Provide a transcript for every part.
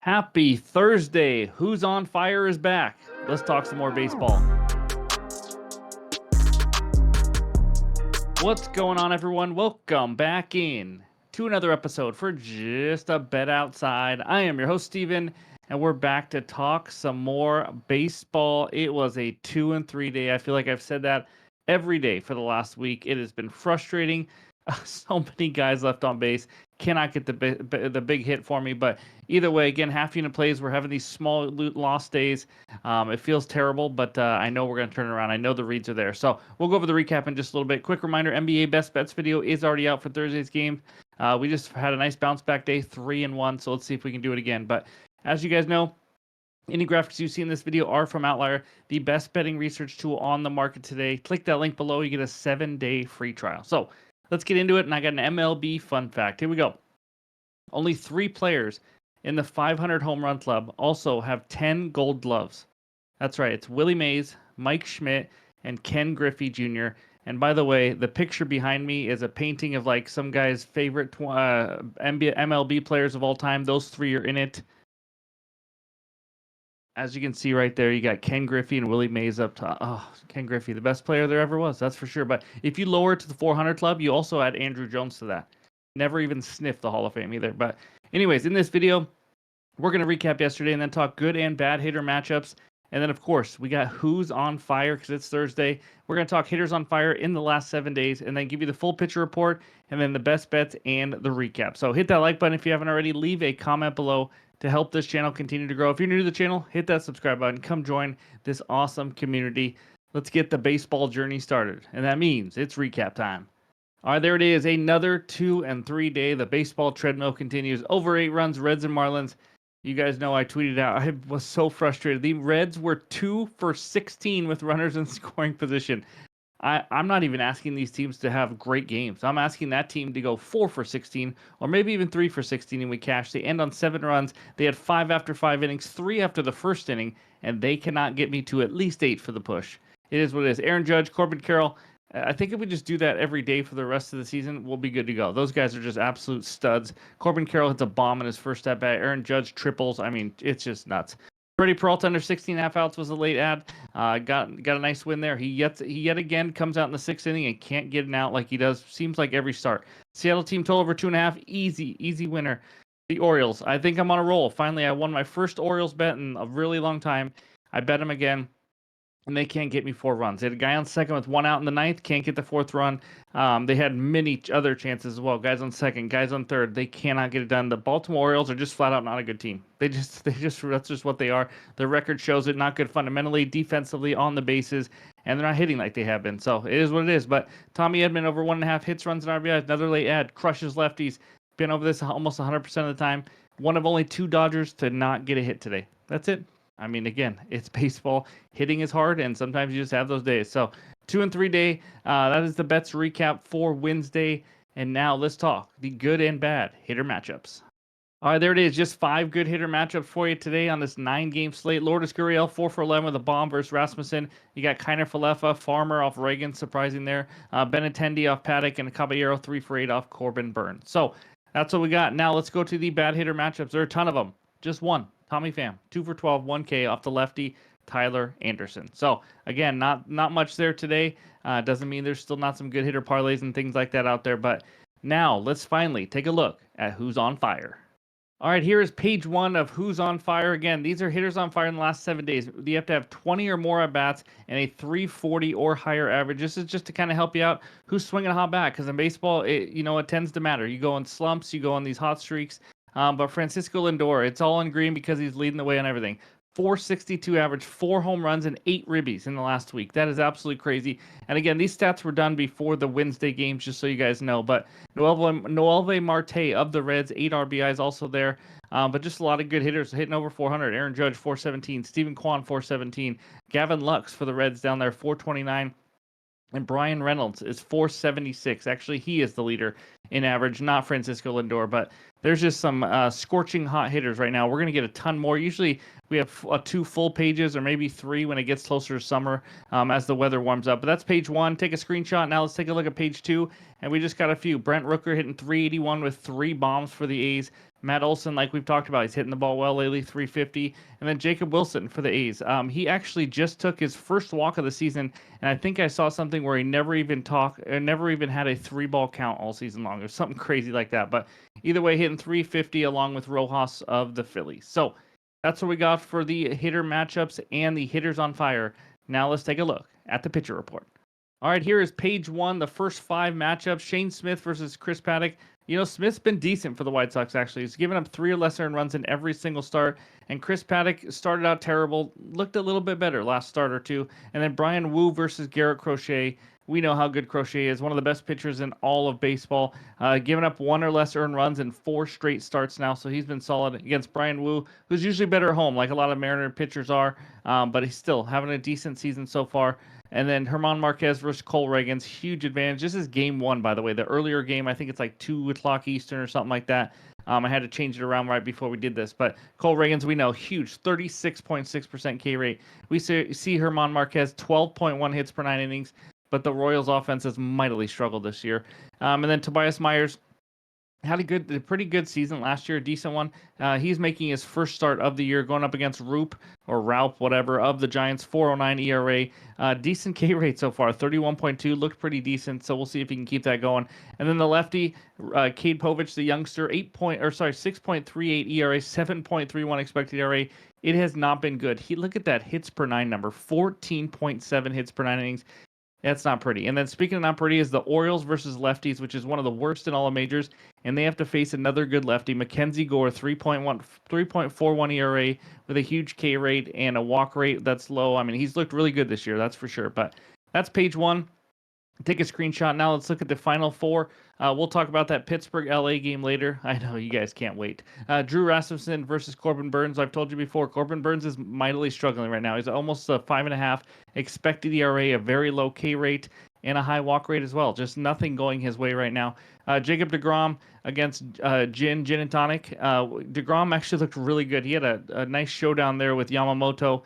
Happy Thursday. Who's on Fire is back. Let's talk some more baseball. What's going on, everyone? Welcome back in to another episode for Just a Bet Outside. I am your host, Steven, and we're back to talk some more baseball. It was a 2-3 day. I feel like I've said that every day for the last week. It has been frustrating. So many guys left on base. Cannot get the big hit for me, but either way, again, half unit plays. We're having these small lost days. It feels terrible, but I know we're going to turn it around. I know the reads are there. So we'll go over the recap in just a little bit. Quick reminder, NBA Best Bets video is already out for Thursday's game. We just had a nice bounce back day, 3-1, so let's see if we can do it again. But as you guys know, any graphics you see in this video are from OUTLIER, the best betting research tool on the market today. Click that link below. You get a 7-day free trial. So let's get into it, and I got an MLB fun fact. Here we go. Only 3 players in the 500 home run club also have 10 gold gloves. That's right. It's Willie Mays, Mike Schmidt, and Ken Griffey Jr. And by the way, the picture behind me is a painting of like some guy's favorite MLB players of all time. Those 3 are in it. As you can see right there, you got Ken Griffey and Willie Mays up top. Oh, Ken Griffey, the best player there ever was, that's for sure. But if you lower it to the 400 club, you also add Andrew Jones to that. Never even sniffed the Hall of Fame either. But anyways, in this video, we're going to recap yesterday and then talk good and bad hitter matchups. And then, of course, we got who's on fire because it's Thursday. We're going to talk hitters on fire in the last 7 days and then give you the full picture report and then the best bets and the recap. So hit that like button if you haven't already. Leave a comment below to help this channel continue to grow. If you're new to the channel, hit that subscribe button. Come join this awesome community. Let's get the baseball journey started. And that means it's recap time. All right, there it is. Another 2-3 day. The baseball treadmill continues. Over 8 runs, Reds and Marlins. You guys know I tweeted out. I was so frustrated. The Reds were 2 for 16 with runners in scoring position. I'm not even asking these teams to have great games. I'm asking that team to go 4 for 16 or maybe even 3 for 16 and we cash. They end on 7 runs. They had 5 after 5 innings, 3 after the first inning, and they cannot get me to at least 8 for the push. It is what it is. Aaron Judge, Corbin Carroll. I think if we just do that every day for the rest of the season, we'll be good to go. Those guys are just absolute studs. Corbin Carroll hits a bomb in his first at bat. Aaron Judge triples. I mean, it's just nuts. Freddie Peralta under 16.5 outs was a late ad. Got a nice win there. He yet again comes out in the 6th inning and can't get an out like he does. Seems like every start. Seattle team total over 2.5. Easy winner. The Orioles. I think I'm on a roll. Finally, I won my first Orioles bet in a really long time. I bet them again. And they can't get me 4 runs. They had a guy on second with 1 out in the 9th, can't get the 4th run. They had many other chances as well. Guys on second, guys on third, they cannot get it done. The Baltimore Orioles are just flat out not a good team. That's just what they are. Their record shows it. Not good fundamentally, defensively, on the bases, and they're not hitting like they have been. So it is what it is. But Tommy Edman over 1.5 hits, runs, and RBIs. Another late ad, crushes lefties. Been over this almost 100% of the time. One of only 2 Dodgers to not get a hit today. That's it. I mean, again, it's baseball. Hitting is hard, and sometimes you just have those days. So 2-3 day, that is the bets recap for Wednesday. And now let's talk the good and bad hitter matchups. All right, there it is. Just 5 good hitter matchups for you today on this 9-game slate. Lourdes Gurriel, 4 for 11 with a bomb versus Rasmussen. You got Kiner Falefa, Farmer off Reagan, surprising there. Benintendi off Paddock, and Caballero, 3 for 8 off Corbin Burns. So that's what we got. Now let's go to the bad hitter matchups. There are a ton of them. Just one. Tommy Pham, 2 for 12, 1K off the lefty, Tyler Anderson. So again, not much there today. Doesn't mean there's still not some good hitter parlays and things like that out there. But now let's finally take a look at who's on fire. All right, here is page 1 of who's on fire. Again, these are hitters on fire in the last 7 days. You have to have 20 or more at bats and a 340 or higher average. This is just to kind of help you out who's swinging a hot bat, because in baseball, it tends to matter. You go on slumps, you go on these hot streaks. But Francisco Lindor, it's all in green because he's leading the way on everything. 462 average, 4 home runs, and 8 ribbies in the last week. That is absolutely crazy. And again, these stats were done before the Wednesday games, just so you guys know. But Noelvi Marte of the Reds, 8 RBIs also there. But just a lot of good hitters hitting over 400. Aaron Judge, 417. Stephen Kwan, 417. Gavin Lux for the Reds down there, 429. And Brian Reynolds is 476. Actually, he is the leader in average, not Francisco Lindor. But there's just some scorching hot hitters right now. We're going to get a ton more. Usually we have 2 full pages or maybe 3 when it gets closer to summer as the weather warms up. But that's page 1. Take a screenshot. Now let's take a look at page 2. And we just got a few. Brent Rooker hitting 381 with 3 bombs for the A's. Matt Olson, like we've talked about, he's hitting the ball well lately, 350. And then Jacob Wilson for the A's. He actually just took his first walk of the season, and I think I saw something where he never even had a 3-ball count all season long, or something crazy like that. But either way, hitting 350 along with Rojas of the Phillies. So that's what we got for the hitter matchups and the hitters on fire. Now let's take a look at the pitcher report. All right, here is page 1, the first 5 matchups. Shane Smith versus Chris Paddock. You know, Smith's been decent for the White Sox, actually. He's given up 3 or less earned runs in every single start. And Chris Paddock started out terrible, looked a little bit better last start or two. And then Brian Wu versus Garrett Crochet. We know how good Crochet is, one of the best pitchers in all of baseball. Giving up 1 or less earned runs in 4 straight starts now, so he's been solid against Brian Wu, who's usually better at home, like a lot of Mariner pitchers are. But he's still having a decent season so far. And then Herman Marquez versus Cole Reagans, huge advantage. This is game 1, by the way. The earlier game, I think it's like 2 o'clock Eastern or something like that. I had to change it around right before we did this. But Cole Reagans, we know, huge, 36.6% K rate. We see Herman Marquez, 12.1 hits per 9 innings. But the Royals offense has mightily struggled this year. And then Tobias Myers had a pretty good season last year, a decent one. He's making his first start of the year, going up against Raup, whatever, of the Giants, 4.09 ERA. Decent K rate so far, 31.2, looked pretty decent, so we'll see if he can keep that going. And then the lefty, Cade Povich, the youngster, 6.38 ERA, 7.31 expected ERA. It has not been good. Look at that hits per 9 number, 14.7 hits per 9 innings. That's not pretty. And then speaking of not pretty is the Orioles versus lefties, which is one of the worst in all of majors. And they have to face another good lefty, Mackenzie Gore, 3.41 ERA with a huge K rate and a walk rate that's low. I mean, he's looked really good this year, that's for sure. But that's page 1. Take a screenshot. Now let's look at the final 4. We'll talk about that Pittsburgh-LA game later. I know you guys can't wait. Drew Rasmussen versus Corbin Burns. I've told you before, Corbin Burns is mightily struggling right now. He's almost a 5.5 expected ERA, a very low K rate, and a high walk rate as well. Just nothing going his way right now. Jacob deGrom against Gin and Tonic. deGrom actually looked really good. He had a nice showdown there with Yamamoto.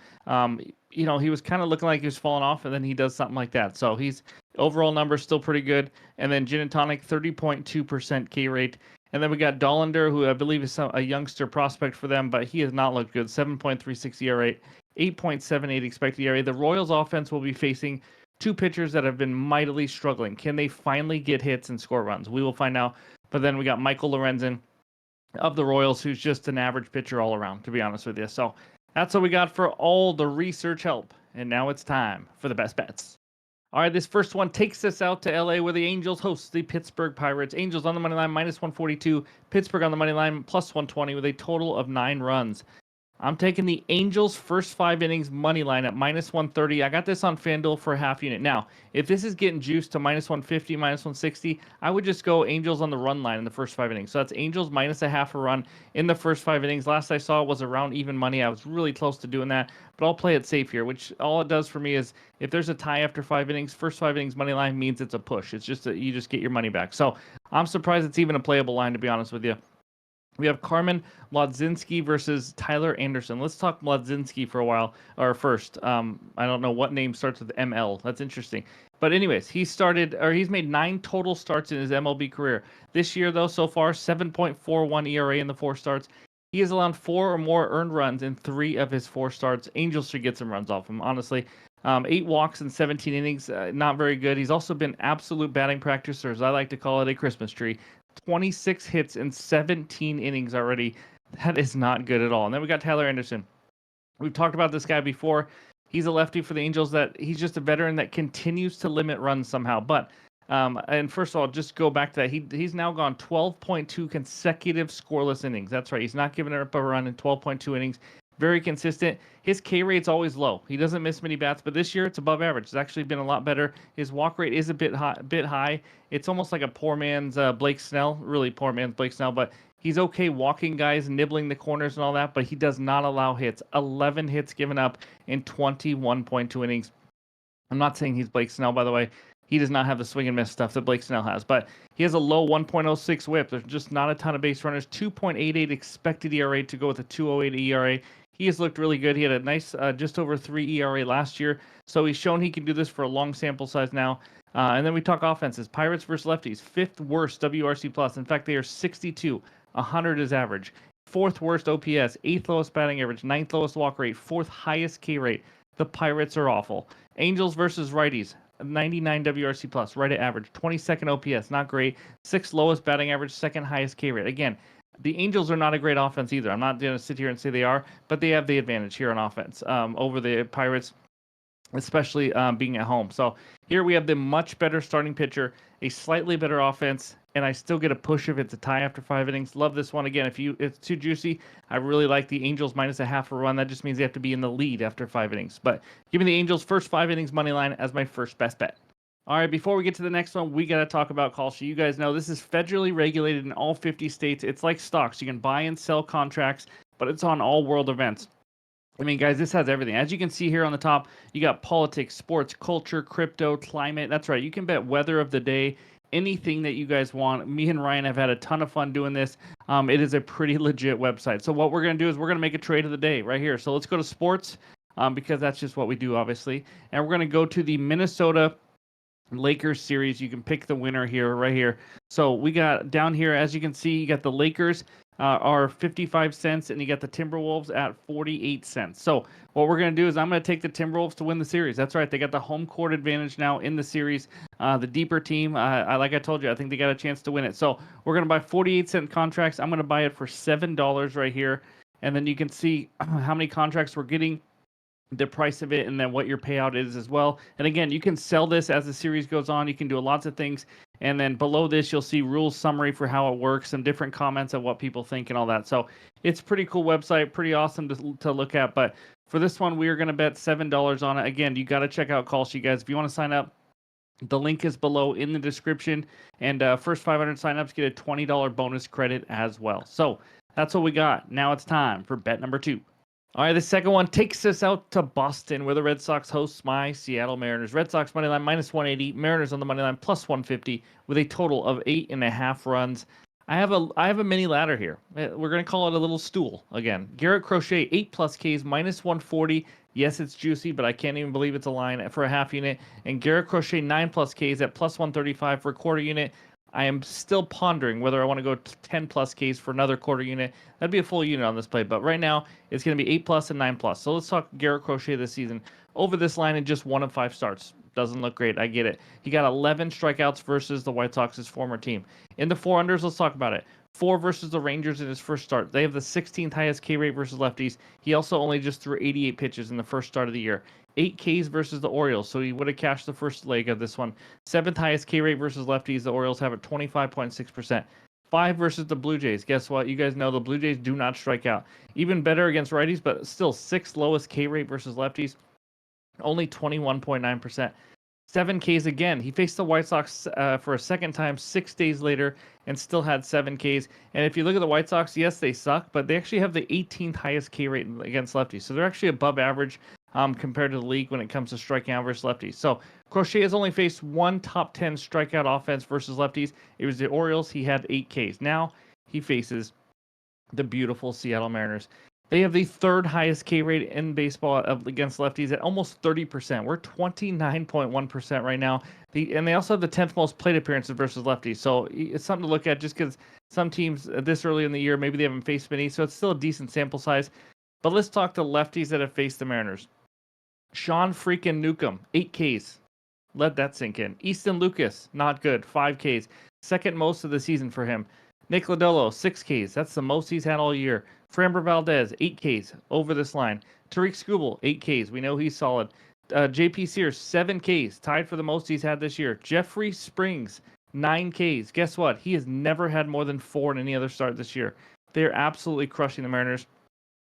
He was kind of looking like he was falling off, and then he does something like that. So he's overall numbers still pretty good. And then Gin and Tonic, 30.2% K rate. And then we got Dollander, who I believe is a youngster prospect for them, but he has not looked good. 7.36 ERA, 8.78 expected ERA. The Royals offense will be facing 2 pitchers that have been mightily struggling. Can they finally get hits and score runs? We will find out. But then we got Michael Lorenzen of the Royals, who's just an average pitcher all around, to be honest with you. So that's what we got for all the research help. And now it's time for the best bets. All right, this first one takes us out to LA, where the Angels host the Pittsburgh Pirates. Angels on the money line, -142. Pittsburgh on the money line, +120, with a total of 9 runs. I'm taking the Angels first 5 innings money line at -130. I got this on FanDuel for a half unit. Now, if this is getting juiced to -150, -160, I would just go Angels on the run line in the first 5 innings. So that's Angels -0.5 a run in the first 5 innings. Last I saw was around even money. I was really close to doing that, but I'll play it safe here, which all it does for me is if there's a tie after 5 innings, first 5 innings money line means it's a push. It's just that you just get your money back. So I'm surprised it's even a playable line, to be honest with you. We have Carmen Mlodzinski versus Tyler Anderson. Let's talk Mlodzinski for a while, or first. I don't know what name starts with ML. That's interesting. But anyways, he's made 9 total starts in his MLB career. This year, though, so far, 7.41 ERA in the 4 starts. He has allowed 4 or more earned runs in 3 of his 4 starts. Angels should get some runs off him, honestly. 8 walks in 17 innings, not very good. He's also been absolute batting practice, or as I like to call it, a Christmas tree. 26 hits in 17 innings already. That is not good at all. And then we got Tyler Anderson. We've talked about this guy before. He's a lefty for the Angels that he's just a veteran that continues to limit runs somehow. But and first of all, just go back to that. He's now gone 12.2 consecutive scoreless innings. That's right. He's not giving up a run in 12.2 innings. Very consistent. His K rate's always low. He doesn't miss many bats, but this year it's above average. It's actually been a lot better. His walk rate is a bit high. It's almost like a poor man's Blake Snell, really poor man's Blake Snell, but he's okay walking guys, nibbling the corners and all that, but he does not allow hits. 11 hits given up in 21.2 innings. I'm not saying he's Blake Snell, by the way. He does not have the swing and miss stuff that Blake Snell has, but he has a low 1.06 whip. There's just not a ton of base runners. 2.88 expected ERA to go with a 2.08 ERA. He has looked really good. He had a nice just over 3 ERA last year, so he's shown he can do this for a long sample size now. And then we talk offenses. Pirates versus lefties, 5th worst WRC+. In fact, they are 62. 100 is average. Fourth worst OPS, eighth lowest batting average, ninth lowest walk rate, fourth highest K rate. The Pirates are awful. Angels versus righties, 99 WRC plus, right at average. 22nd OPS, not great. Sixth lowest batting average, second highest K rate. Again, the Angels are not a great offense either. I'm not going to sit here and say they are, but they have the advantage here on offense over the Pirates, especially being at home. So here we have the much better starting pitcher, a slightly better offense, and I still get a push if it's a tie after 5 innings. Love this one. Again, if it's too juicy, I really like the Angels minus a half a run. That just means they have to be in the lead after 5 innings. But give me the Angels first 5 innings money line as my first best bet. All right, before we get to the next one, we got to talk about call sheet. You guys know this is federally regulated in all 50 states. It's like stocks. You can buy and sell contracts, but it's on all world events. I mean, guys, this has everything. As you can see here on the top, you got politics, sports, culture, crypto, climate. That's right. You can bet weather of the day, anything that you guys want. Me and Ryan have had a ton of fun doing this. It is a pretty legit website. So what we're going to do is we're going to make a trade of the day right here. So let's go to sports because that's just what we do, obviously. And we're going to go to the Minnesota Lakers series. You can pick the winner here, right here. So we got down here, as you can see, you got the Lakers are 55 cents, and you got the Timberwolves at 48 cents. So what we're going to do is I'm going to take the Timberwolves to win the series. That's right. They got the home court advantage now in the series. The deeper team, like I told you, I think they got a chance to win it. So we're going to buy 48-cent contracts. I'm going to buy it for $7 right here. And then you can see how many contracts we're getting, the price of it, and then what your payout is as well. And again, you can sell this as the series goes on. You can do lots of things. And then below this, you'll see rules summary for how it works, some different comments of what people think and all that. So it's a pretty cool website, pretty awesome to look at. But for this one, we are going to bet $7 on it. Again, you got to check out Call Sheet, guys. If you want to sign up, the link is below in the description. And first 500 signups get a $20 bonus credit as well. So that's what we got. Now it's time for bet number 2. All right, the second one takes us out to Boston, where the Red Sox host my Seattle Mariners. Red Sox money line minus 180, Mariners on the money line plus 150, with a total of 8.5 runs. I have a mini ladder here. We're gonna call it a little stool again. Garrett Crochet 8+ Ks minus 140. Yes, it's juicy, but I can't even believe it's a line for a half unit. And Garrett Crochet 9+ Ks at plus 135 for a quarter unit. I am still pondering whether I want to go 10+ Ks for another quarter unit. That'd be a full unit on this play, but right now it's going to be 8+ and 9+. So let's talk Garrett Crochet this season. Over this line in just 1 of 5 starts. Doesn't look great. I get it. He got 11 strikeouts versus the White Sox's former team. In the 4-unders, let's talk about it. 4 versus the Rangers in his first start. They have the 16th highest K rate versus lefties. He also only just threw 88 pitches in the first start of the year. 8 Ks versus the Orioles, so he would have cashed the first leg of this one. 7th highest K rate versus lefties. The Orioles have it 25.6%. 5 versus the Blue Jays. Guess what? You guys know the Blue Jays do not strike out. Even better against righties, but still 6th lowest K rate versus lefties. Only 21.9%. 7 Ks again. He faced the White Sox for a second time 6 days later and still had 7 Ks. And if you look at the White Sox, yes, they suck, but they actually have the 18th highest K rate against lefties. So they're actually above average compared to the league when it comes to striking out versus lefties. So Crochet has only faced 1 top 10 strikeout offense versus lefties. It was the Orioles. He had 8 Ks. Now he faces the beautiful Seattle Mariners. They have the 3rd highest K rate in baseball against lefties at almost 30%. We're 29.1% right now. And they also have the 10th most plate appearances versus lefties. So it's something to look at just because some teams this early in the year, maybe they haven't faced many. So it's still a decent sample size. But let's talk to lefties that have faced the Mariners. Sean freaking Newcomb, 8 Ks. Let that sink in. Easton Lucas, not good, 5 Ks. Second most of the season for him. Nick Lodolo, 6 Ks. That's the most he's had all year. Framber Valdez, 8 Ks over this line. Tariq Skubal, 8 Ks. We know he's solid. JP Sears, 7 Ks. Tied for the most he's had this year. Jeffrey Springs, 9 Ks. Guess what? He has never had more than 4 in any other start this year. They're absolutely crushing the Mariners.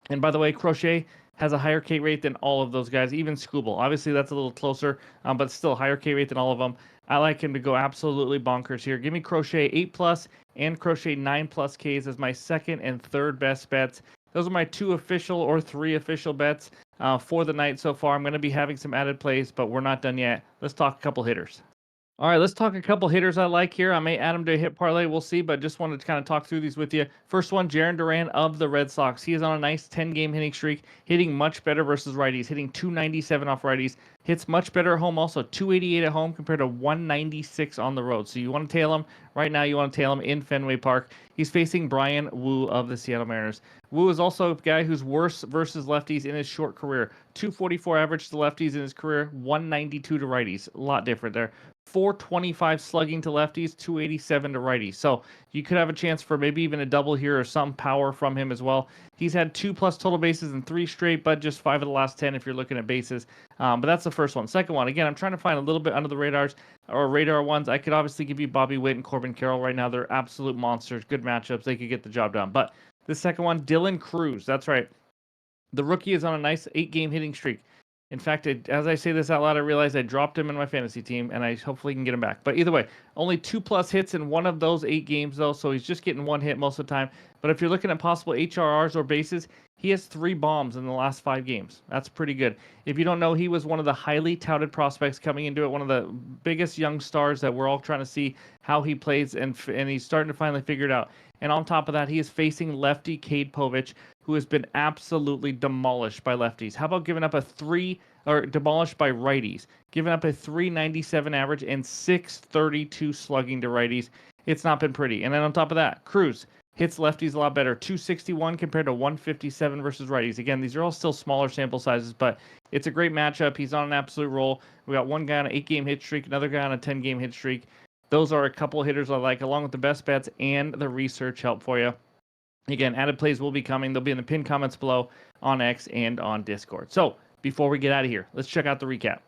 And by the way, Crochet has a higher K rate than all of those guys, even Skubal. Obviously, that's a little closer, but still higher K rate than all of them. I like him to go absolutely bonkers here. Give me Crochet 8+ and Crochet 9+ Ks as my second and third best bets. Those are my 2 official or 3 official bets for the night so far. I'm going to be having some added plays, but we're not done yet. Let's talk a couple hitters. All right, let's talk a couple hitters I like here. I may add them to a hit parlay. We'll see, but just wanted to kind of talk through these with you. First one, Jarren Duran of the Red Sox. He is on a nice 10-game hitting streak, hitting much better versus righties, hitting 297 off righties. Hits much better at home also, 288 at home compared to 196 on the road. So you want to tail him Right now, you want to tail him in Fenway Park. He's facing Brian Wu of the Seattle Mariners. Wu is also a guy who's worse versus lefties in his short career. 244 average to lefties in his career, 192 to righties. A lot different there. 425 slugging to lefties, 287 to righties. So you could have a chance for maybe even a double here or some power from him as well. He's had 2+ total bases in 3 straight, but just 5 of the last 10 if you're looking at bases. But that's the first one. Second one, again, I'm trying to find a little bit under the radars or radar ones. I could obviously give you Bobby Witt and Corbin Carroll right now. They're absolute monsters, good matchups. They could get the job done. But the second one, Dylan Cruz. That's right. The rookie is on a nice 8-game hitting streak. In fact, as I say this out loud, I realize I dropped him in my fantasy team, and I hopefully can get him back. But either way, only 2+ hits in one of those 8 games, though, so he's just getting 1 hit most of the time. But if you're looking at possible HRRs or bases, he has 3 bombs in the last 5 games. That's pretty good. If you don't know, he was one of the highly touted prospects coming into it, one of the biggest young stars that we're all trying to see how he plays, and he's starting to finally figure it out. And on top of that, he is facing lefty Cade Povich, who has been absolutely demolished by lefties. How about giving up demolished by righties, giving up a 397 average and 632 slugging to righties? It's not been pretty. And then on top of that, Cruz hits lefties a lot better, 261 compared to 157 versus righties. Again, these are all still smaller sample sizes, but it's a great matchup. He's on an absolute roll. We got one guy on an 8-game hit streak, another guy on a 10-game hit streak. Those are a couple of hitters I like, along with the best bets and the research help for you. Again, added plays will be coming. They'll be in the pinned comments below on X and on Discord. So before we get out of here, let's check out the recap.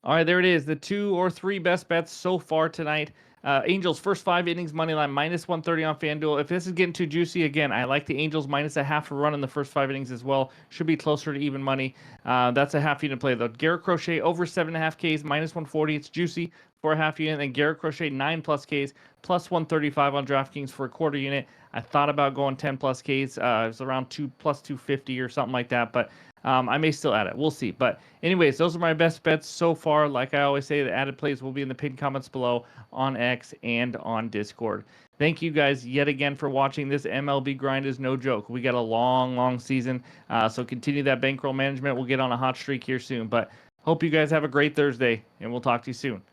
All right, there it is. The 2 or 3 best bets so far tonight. Angels first 5 innings money line -130 on FanDuel. If this is getting too juicy, again, I like the Angels -0.5 run in the first 5 innings as well. Should be closer to even money. That's a half unit play though. Garrett Crochet over 7.5 Ks -140. It's juicy for a half unit. And Garrett Crochet 9+ Ks +135 on DraftKings for a quarter unit. I thought about going 10+ Ks. It was around 2+250 or something like that, but I may still add it. We'll see. But anyways, those are my best bets so far. Like I always say, the added plays will be in the pinned comments below on X and on Discord. Thank you guys yet again for watching. This MLB grind is no joke. We got a long season, so continue that bankroll management. We'll get on a hot streak here soon. But hope you guys have a great Thursday, and we'll talk to you soon.